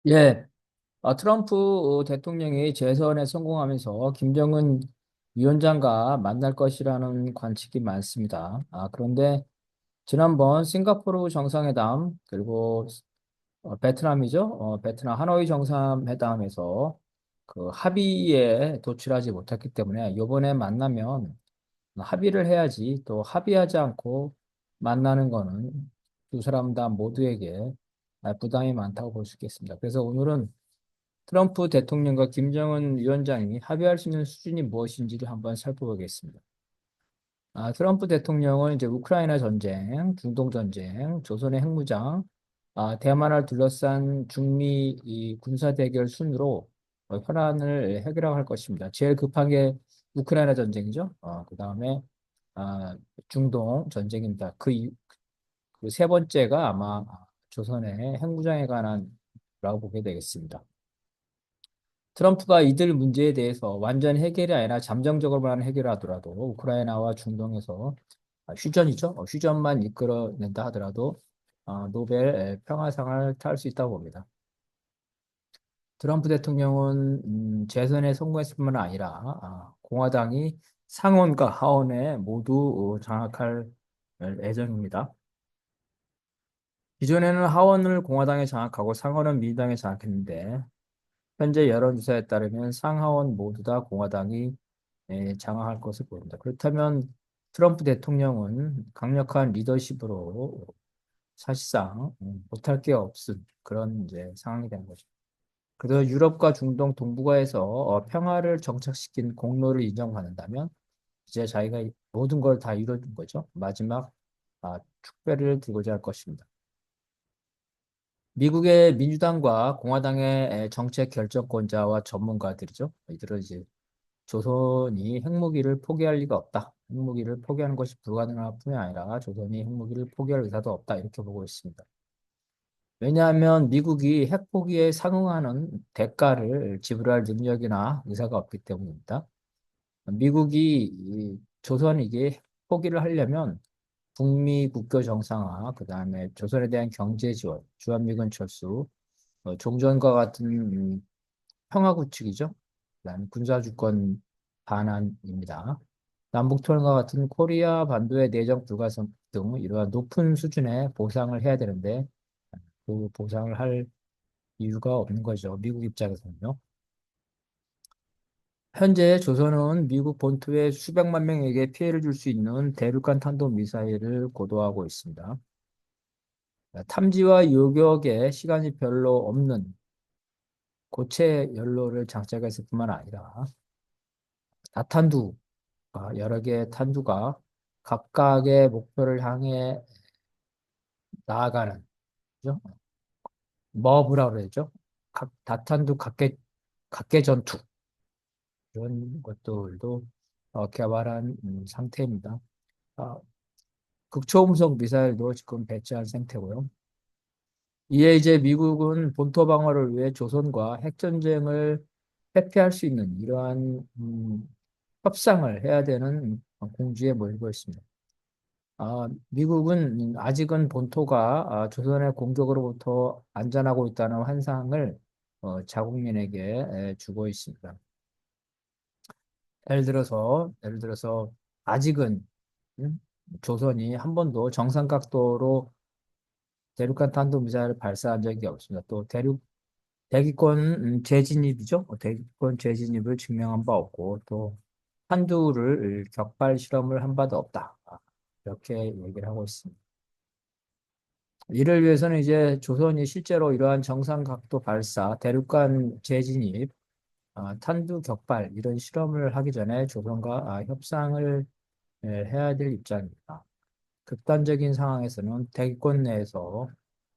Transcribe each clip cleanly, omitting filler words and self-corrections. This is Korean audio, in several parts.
예, 트럼프 대통령이 재선에 성공하면서 김정은 위원장과 만날 것이라는 관측이 많습니다. 그런데 지난번 싱가포르 정상회담 그리고 베트남이죠. 베트남 하노이 정상회담에서 그 합의에 도출하지 못했기 때문에 이번에 만나면 합의를 해야지 또 합의하지 않고 만나는 거는 두 사람 다 모두에게 부담이 많다고 볼 수 있겠습니다. 그래서 오늘은 트럼프 대통령과 김정은 위원장이 합의할 수 있는 수준이 무엇인지를 한번 살펴보겠습니다. 트럼프 대통령은 이제 우크라이나 전쟁, 중동 전쟁, 조선의 핵무장, 대만을 둘러싼 중미 이 군사 대결 순으로 현안을 해결할 것입니다. 제일 급한 게 우크라이나 전쟁이죠. 그 다음에 중동 전쟁입니다. 그 세 번째가 아마 조선의 핵무장에 관한 라고 보게 되겠습니다. 트럼프가 이들 문제에 대해서 완전 해결이 아니라 잠정적으로만 해결하더라도 우크라이나와 중동에서 휴전이죠. 휴전만 이끌어낸다 하더라도 노벨 평화상을 탈 수 있다고 봅니다. 트럼프 대통령은 재선에 성공했을 뿐만 아니라 공화당이 상원과 하원에 모두 장악할 예정입니다. 기존에는 하원을 공화당에 장악하고 상원은 민주당에 장악했는데 현재 여론조사에 따르면 상하원 모두 다 공화당이 장악할 것을 보입니다. 그렇다면 트럼프 대통령은 강력한 리더십으로 사실상 못할 게 없은 그런 이제 상황이 된 거죠. 그래서 유럽과 중동 동북아에서 평화를 정착시킨 공로를 인정받는다면 이제 자기가 모든 걸 다 이뤄준 거죠. 마지막 축배를 들고자 할 것입니다. 미국의 민주당과 공화당의 정책 결정권자와 전문가들이죠. 이들은 이제 조선이 핵무기를 포기할 리가 없다. 핵무기를 포기하는 것이 불가능할 뿐이 아니라 조선이 핵무기를 포기할 의사도 없다. 이렇게 보고 있습니다. 왜냐하면 미국이 핵 포기에 상응하는 대가를 지불할 능력이나 의사가 없기 때문입니다. 미국이 조선에게 핵 포기를 하려면 북미 국교 정상화, 그다음에 조선에 대한 경제 지원, 주한미군 철수, 종전과 같은 평화 구축이죠. 그다음에 군사주권 반환입니다. 남북토론과 같은 코리아 반도의 내정 불가성 등 이러한 높은 수준의 보상을 해야 되는데 그 보상을 할 이유가 없는 거죠. 미국 입장에서는요. 현재 조선은 미국 본토에 수백만 명에게 피해를 줄 수 있는 대륙간 탄도미사일을 고도하고 있습니다. 탐지와 요격에 시간이 별로 없는 고체 연료를 장착했을 뿐만 아니라 다탄두 여러 개의 탄두가 각각의 목표를 향해 나아가는 그죠? 머브라고 그러죠. 각 다탄두 각계 전투 이런 것들도 개발한 상태입니다. 어, 극초음속 미사일도 지금 배치한 상태고요. 이에 이제 미국은 본토 방어를 위해 조선과 핵전쟁을 회피할 수 있는 이러한 협상을 해야 되는 공지에 몰고 있습니다. 미국은 아직은 본토가 조선의 공격으로부터 안전하고 있다는 환상을 자국민에게 주고 있습니다. 예를 들어서 아직은 음, 조선이 한 번도 정상 각도로 대륙간 탄도미사일을 발사한 적이 없습니다. 또 대기권 재진입이죠. 대기권 재진입을 증명한 바 없고 또 한두를 격발 실험을 한 바도 없다. 이렇게 얘기를 하고 있습니다. 이를 위해서는 이제 조선이 실제로 이러한 정상 각도 발사, 대륙간 재진입, 탄두 격발 이런 실험을 하기 전에 조선과 협상을 해야 될 입장입니다. 극단적인 상황에서는 대기권 내에서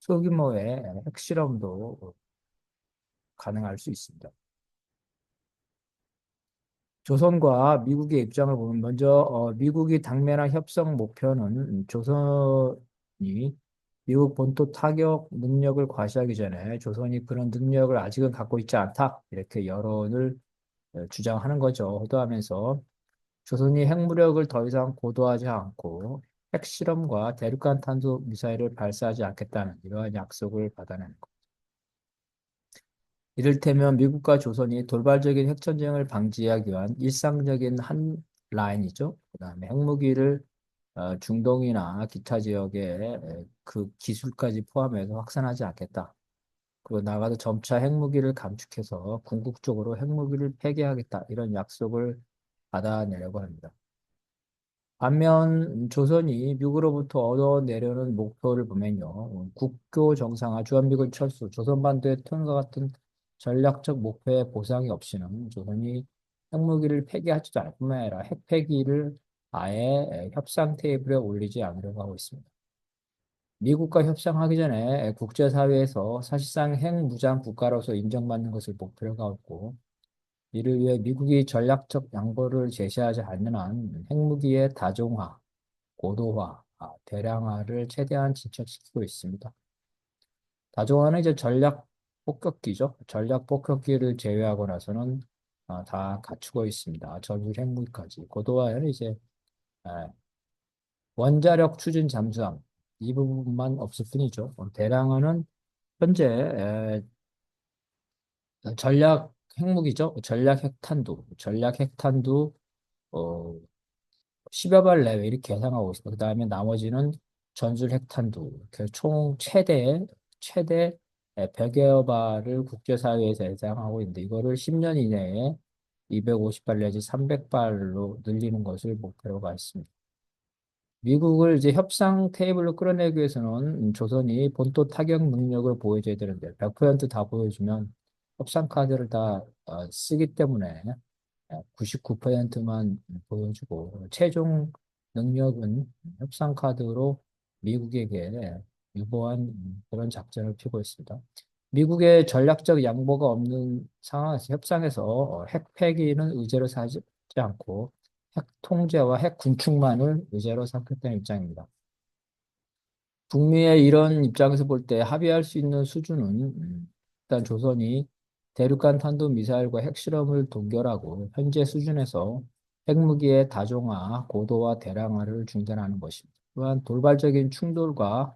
소규모의 핵실험도 가능할 수 있습니다. 조선과 미국의 입장을 보면 먼저 미국이 당면한 협상 목표는 조선이 미국 본토 타격 능력을 과시하기 전에 조선이 그런 능력을 아직은 갖고 있지 않다 이렇게 여론을 주장하는 거죠. 호도하면서 조선이 핵무력을 더 이상 고도하지 않고 핵실험과 대륙간 탄도 미사일을 발사하지 않겠다는 이러한 약속을 받아내는 것. 이를테면 미국과 조선이 돌발적인 핵전쟁을 방지하기 위한 일상적인 한 라인이죠. 그다음에 핵무기를 중동이나 기타 지역에 그 기술까지 포함해서 확산하지 않겠다. 그리고 나아가서 점차 핵무기를 감축해서 궁극적으로 핵무기를 폐기하겠다. 이런 약속을 받아내려고 합니다. 반면 조선이 미국으로부터 얻어내려는 목표를 보면요. 국교 정상화, 주한미군 철수, 조선반도의 통과 같은 전략적 목표의 보상이 없이는 조선이 핵무기를 폐기하지도 않을 뿐만 아니라 핵 폐기를 아예 협상 테이블에 올리지 않으려고 하고 있습니다. 미국과 협상하기 전에 국제사회에서 사실상 핵무장 국가로서 인정받는 것을 목표로 하고 이를 위해 미국이 전략적 양보를 제시하지 않는 한 핵무기의 다종화, 고도화, 대량화를 최대한 진척시키고 있습니다. 다종화는 이제 전략 폭격기죠. 전략 폭격기를 제외하고 나서는 다 갖추고 있습니다. 전술 핵무기까지. 고도화는 이제 아, 원자력 추진 잠수함 이 부분만 없을 뿐이죠. 대량화는 현재 전략 핵무기죠. 전략 핵탄두 어, 10여 발 내외 이렇게 계상하고 있습니다. 그 다음에 나머지는 전술 핵탄두, 이렇게 총 최대 100여 발을 국제사회에서 예상하고 있는데, 이거를 10년 이내에 250발 내지 300발로 늘리는 것을 목표로 가 있습니다. 미국을 이제 협상 테이블로 끌어내기 위해서는 조선이 본토 타격 능력을 보여줘야 되는데, 100%다 보여주면 협상 카드를 다 쓰기 때문에 99%만 보여주고 최종 능력은 협상 카드로 미국에게 유보한 그런 작전을 펴고 있습니다. 미국의 전략적 양보가 없는 상황에서 협상에서 핵 폐기는 의제로 삼지 않고 핵 통제와 핵 군축만을 의제로 삼겠다는 입장입니다. 북미의 이런 입장에서 볼 때 합의할 수 있는 수준은 일단 조선이 대륙간 탄도미사일과 핵실험을 동결하고 현재 수준에서 핵무기의 다종화, 고도화, 대량화를 중단하는 것입니다. 또한 돌발적인 충돌과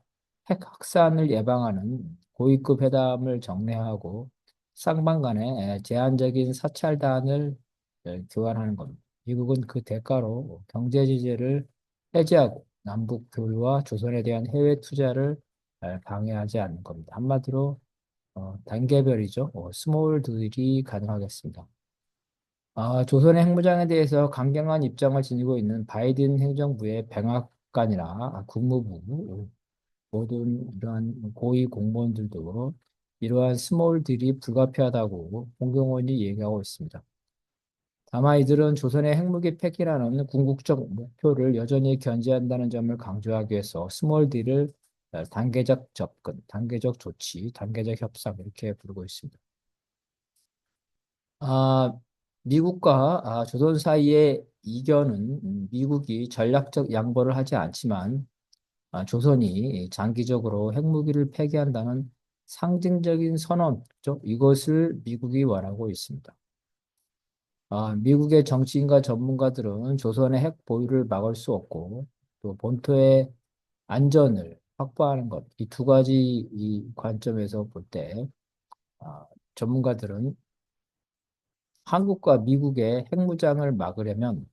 핵 확산을 예방하는 고위급 회담을 정례하고 쌍방 간에 제한적인 사찰단을 교환하는 겁니다. 미국은 그 대가로 경제 제재를 해제하고 남북 교류와 조선에 대한 해외 투자를 방해하지 않는 겁니다. 한마디로 단계별이죠. 스몰 딜이 가능하겠습니다. 조선의 핵무장에 대해서 강경한 입장을 지니고 있는 바이든 행정부의 백악관이나 국무부 모든 이러한 고위 공무원들도 이러한 스몰 딜이 불가피하다고 홍경원이 얘기하고 있습니다. 다만 이들은 조선의 핵무기 폐기라는 궁극적 목표를 여전히 견지한다는 점을 강조하기 위해서 스몰 D를 단계적 접근, 단계적 조치, 단계적 협상 이렇게 부르고 있습니다. 아, 미국과 조선 사이의 이견은 미국이 전략적 양보를 하지 않지만 조선이 장기적으로 핵무기를 폐기한다는 상징적인 선언죠. 이것을 미국이 원하고 있습니다. 미국의 정치인과 전문가들은 조선의 핵 보유를 막을 수 없고 또 본토의 안전을 확보하는 것, 이 두 가지 이 관점에서 볼 때, 전문가들은 한국과 미국의 핵무장을 막으려면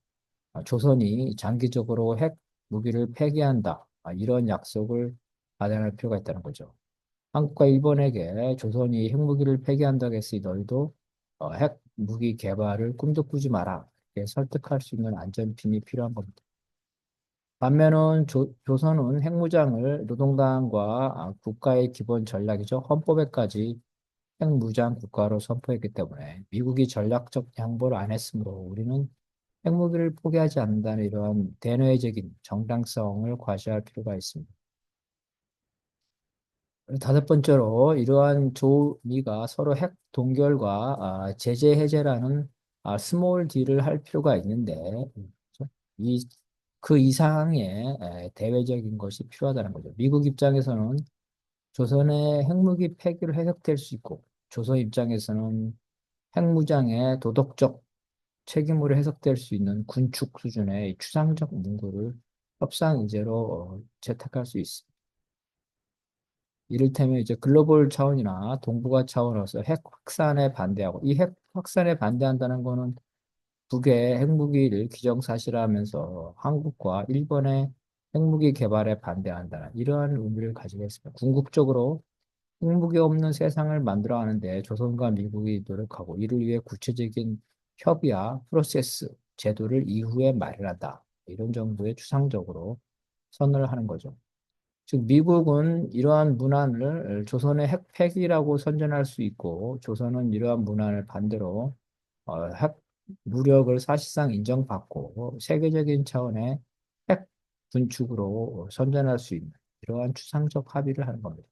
조선이 장기적으로 핵 무기를 폐기한다. 이런 약속을 받아낼 필요가 있다는 거죠. 한국과 일본에게 조선이 핵무기를 폐기한다고 했으니 너희도 핵무기 개발을 꿈도 꾸지 마라. 이렇게 설득할 수 있는 안전핀이 필요한 겁니다. 반면은 조선은 핵무장을 노동당과 국가의 기본 전략이죠. 헌법에까지 핵무장 국가로 선포했기 때문에 미국이 전략적 양보를 안 했으므로 우리는 핵무기를 포기하지 않는다는 이러한 대내적인 정당성을 과시할 필요가 있습니다. 다섯 번째로 이러한 조미가 서로 핵 동결과 제재 해제라는 스몰 딜을 할 필요가 있는데 그렇죠? 그 이상의 대외적인 것이 필요하다는 거죠. 미국 입장에서는 조선의 핵무기 폐기를 해석될 수 있고 조선 입장에서는 핵무장의 도덕적 책임으로 해석될 수 있는 군축 수준의 추상적 문구를 협상 의제로 채택할 수 있습니다. 이를테면 이제 글로벌 차원이나 동북아 차원에서 핵 확산에 반대하고 이 핵 확산에 반대한다는 거는 북의 핵무기를 기정사실화하면서 한국과 일본의 핵무기 개발에 반대한다는 이러한 의미를 가지고 있습니다. 궁극적으로 핵무기 없는 세상을 만들어 가는데 조선과 미국이 노력하고 이를 위해 구체적인 협의와 프로세스, 제도를 이후에 마련한다. 이런 정도의 추상적으로 선언을 하는 거죠. 즉 미국은 이러한 문안을 조선의 핵폐기라고 선전할 수 있고 조선은 이러한 문안을 반대로 핵 무력을 사실상 인정받고 세계적인 차원의 핵 군축으로 선전할 수 있는 이러한 추상적 합의를 하는 겁니다.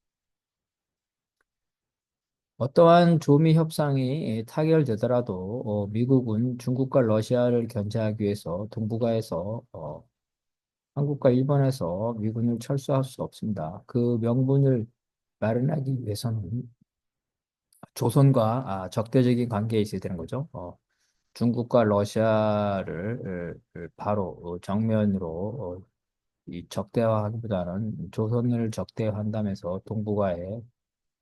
어떠한 조미 협상이 타결되더라도 미국은 중국과 러시아를 견제하기 위해서 동북아에서 한국과 일본에서 미군을 철수할 수 없습니다. 그 명분을 마련하기 위해서는 조선과 적대적인 관계에 있어야 되는 거죠. 중국과 러시아를 바로 정면으로 이 적대화하기보다는 조선을 적대화한다면서 동북아에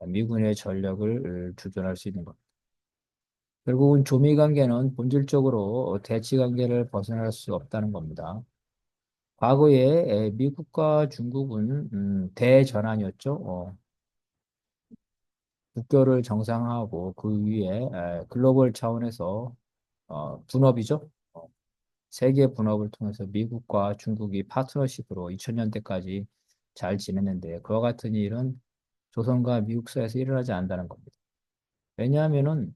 미군의 전력을 주둔할 수 있는 것. 결국은 조미 관계는 본질적으로 대치 관계를 벗어날 수 없다는 겁니다. 과거에 미국과 중국은 대전환이었죠. 국교를 정상화하고 그 위에 글로벌 차원에서 분업이죠. 세계 분업을 통해서 미국과 중국이 파트너십으로 2000년대까지 잘 지냈는데 그와 같은 일은 조선과 미국 사이에서 일어나지 않는다는 겁니다. 왜냐하면은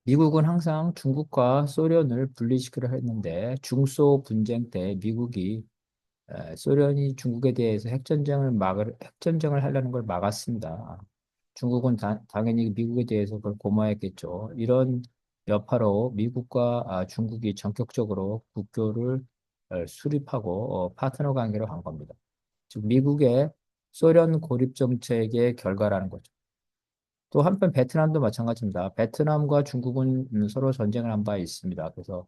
미국은 항상 중국과 소련을 분리시키려 했는데 중소 분쟁 때 미국이 소련이 중국에 대해서 핵전쟁을 하려는 걸 막았습니다. 중국은 당연히 미국에 대해서 그걸 고마했겠죠. 이런 여파로 미국과 중국이 전격적으로 국교를 수립하고 파트너 관계로 간 겁니다. 즉 미국의 소련 고립 정책의 결과라는 거죠. 또 한편 베트남도 마찬가지입니다. 베트남과 중국은 서로 전쟁을 한 바 있습니다. 그래서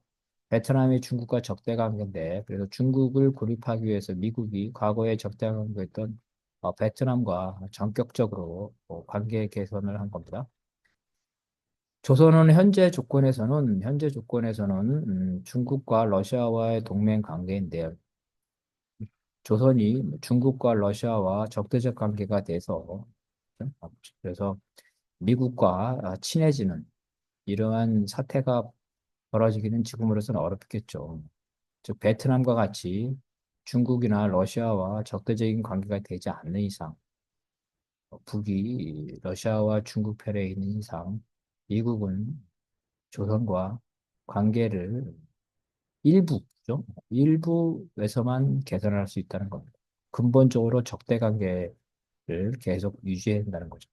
베트남이 중국과 적대 관계인데 그래서 중국을 고립하기 위해서 미국이 과거에 적대 관계였던 베트남과 전격적으로 관계 개선을 한 겁니다. 조선은 현재 조건에서는 중국과 러시아와의 동맹 관계인데 조선이 중국과 러시아와 적대적 관계가 돼서 그래서 미국과 친해지는 이러한 사태가 벌어지기는 지금으로서는 어렵겠죠. 즉 베트남과 같이 중국이나 러시아와 적대적인 관계가 되지 않는 이상, 북이 러시아와 중국 편에 있는 이상, 미국은 조선과 관계를 일부죠. 일부에서만 개선할 수 있다는 겁니다. 근본적으로 적대 관계를 계속 유지해야 된다는 거죠.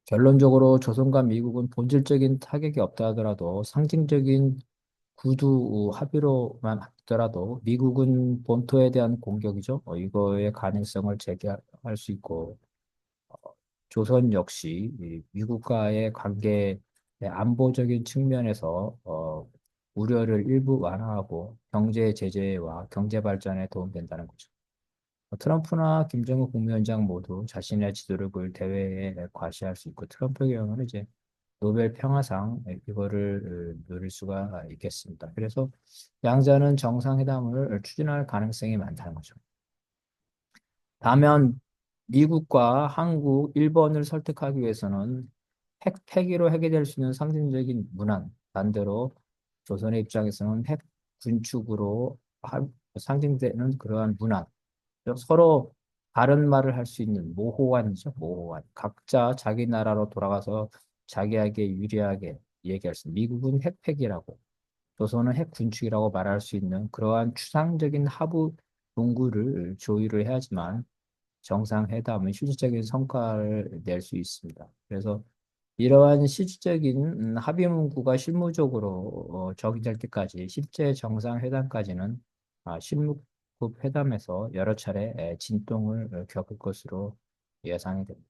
결론적으로 조선과 미국은 본질적인 타격이 없다 하더라도 상징적인 구두 합의로만 하더라도 미국은 본토에 대한 공격이죠. 이거의 가능성을 제기할 수 있고 조선 역시 이 미국과의 관계 안보적인 측면에서 우려를 일부 완화하고 경제 제재와 경제 발전에 도움된다는 거죠. 트럼프나 김정은 국무위원장 모두 자신의 지도를 그 대회에 과시할 수 있고 트럼프의 경우는 이제 노벨 평화상 이거를 누릴 수가 있겠습니다. 그래서 양자는 정상회담을 추진할 가능성이 많다는 거죠. 다만 미국과 한국, 일본을 설득하기 위해서는 핵 폐기로 해결될 수 있는 상징적인 문안, 반대로 조선의 입장에서는 핵 군축으로 상징되는 그러한 문안, 서로 다른 말을 할 수 있는 모호한이죠, 모호한. 각자 자기 나라로 돌아가서 자기에게 유리하게 얘기할 수 있는 미국은 핵폐기라고 조선은 핵 군축이라고 말할 수 있는 그러한 추상적인 하부 동구를 조율을 해야지만 정상회담은 실질적인 성과를 낼 수 있습니다. 그래서 이러한 실질적인 합의 문구가 실무적으로 적용될 때까지 실제 정상회담까지는 실무급 회담에서 여러 차례 진통을 겪을 것으로 예상이 됩니다.